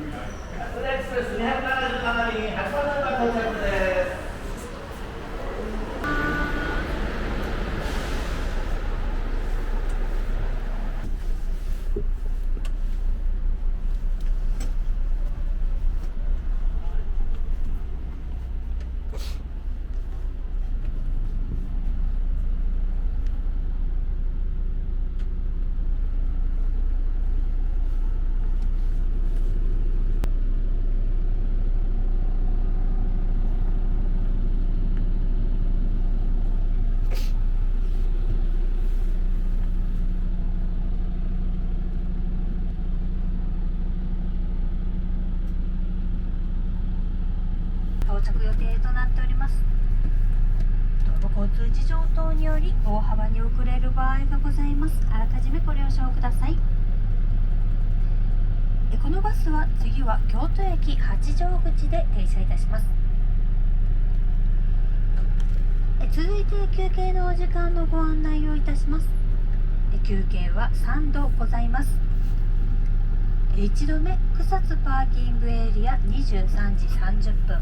エクスプレス277便、8番乗り場到着です。到着予定となっております。道路交通事情等により大幅に遅れる場合がございます。あらかじめご了承ください。このバスは次は京都駅八丈口で停車いたします。続いて休憩のお時間のご案内をいたします。休憩は3度ございます。1度目、草津パーキングエリア23時30分。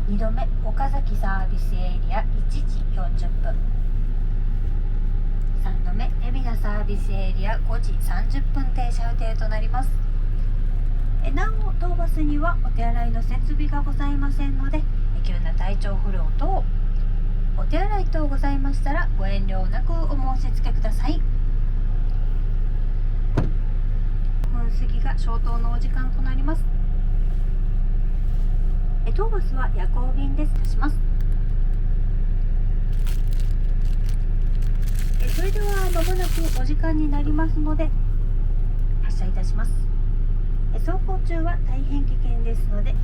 2度目、岡崎サービスエリア1時40分。3度目、海老名サービスエリア5時30分停車予定となります。なお、当バスにはお手洗いの設備がございませんので、急な体調不良等、お手洗い等ございましたらご遠慮なくお申し付けください。過ぎが消灯のお時間となります。当バスは夜行便です。いたします。それでは間もなくお時間になりますので発車いたします。走行中は大変危険ですので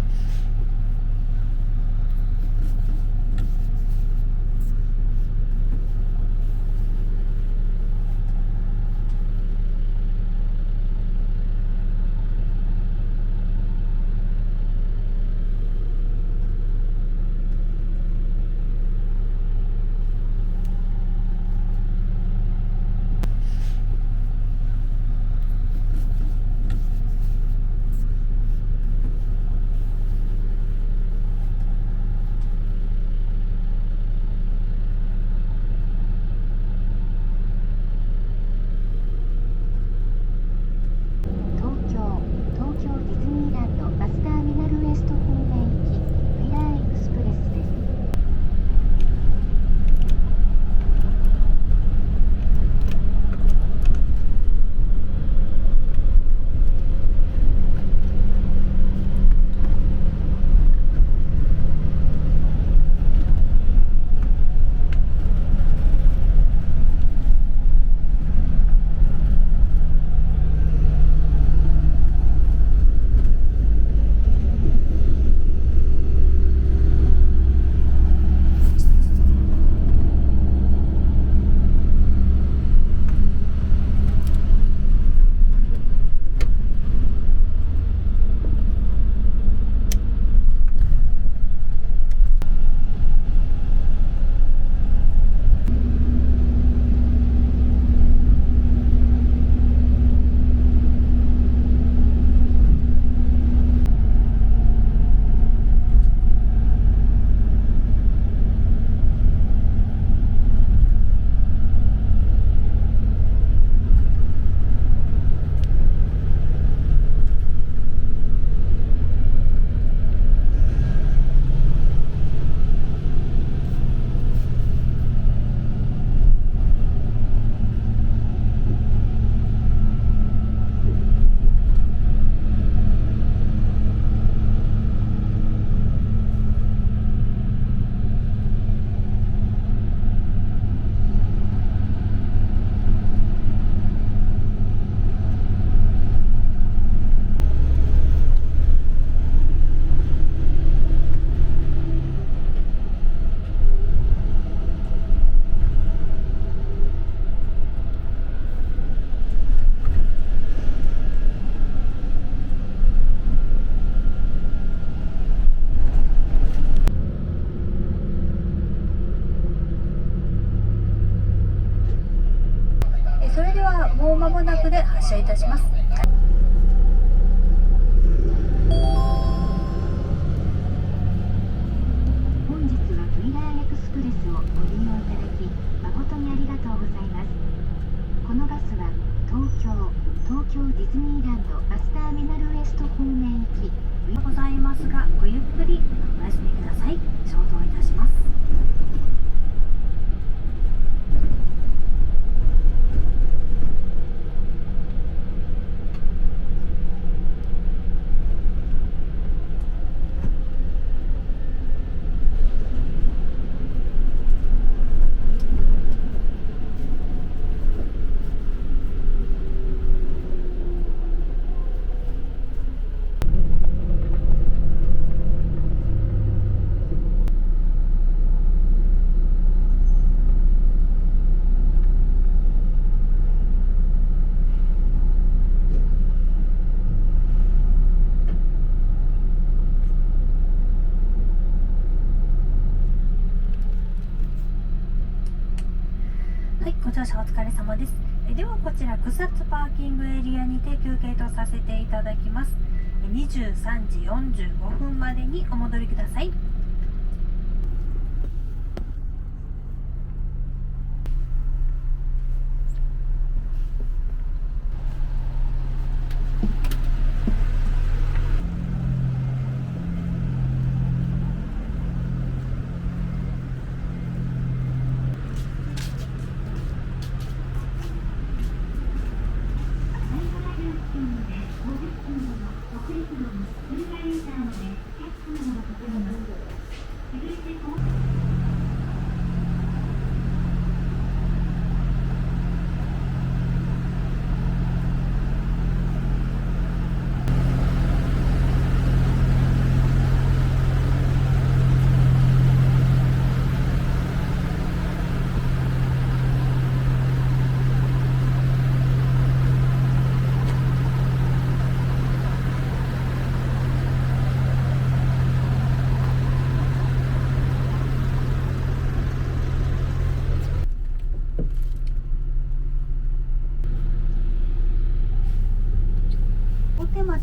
それではもう間もなくで発車いたします。ますが、ごゆっくりお休みください。消灯いたします。はい、ご乗車お疲れ様です。ではこちら草津パーキングエリアにて休憩とさせていただきます。23時45分までにお戻りください。大手町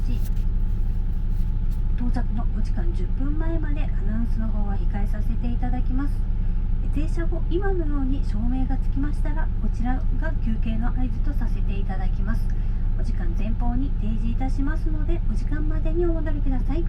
到着のお時間10分前までアナウンスの方は控えさせていただきます。停車後、今のように照明がつきましたら、こちらが休憩の合図とさせていただきます。お時間前方に提示いたしますので、お時間までにお戻りください。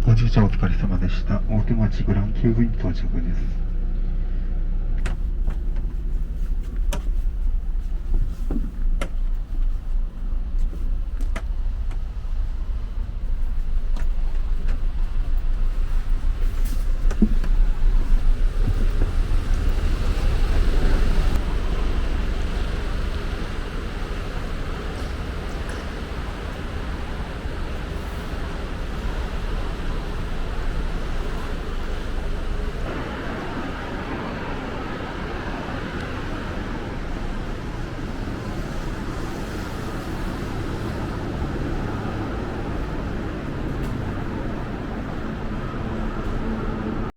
ご乗車お疲れ様でした。大手町グランキューブに到着です。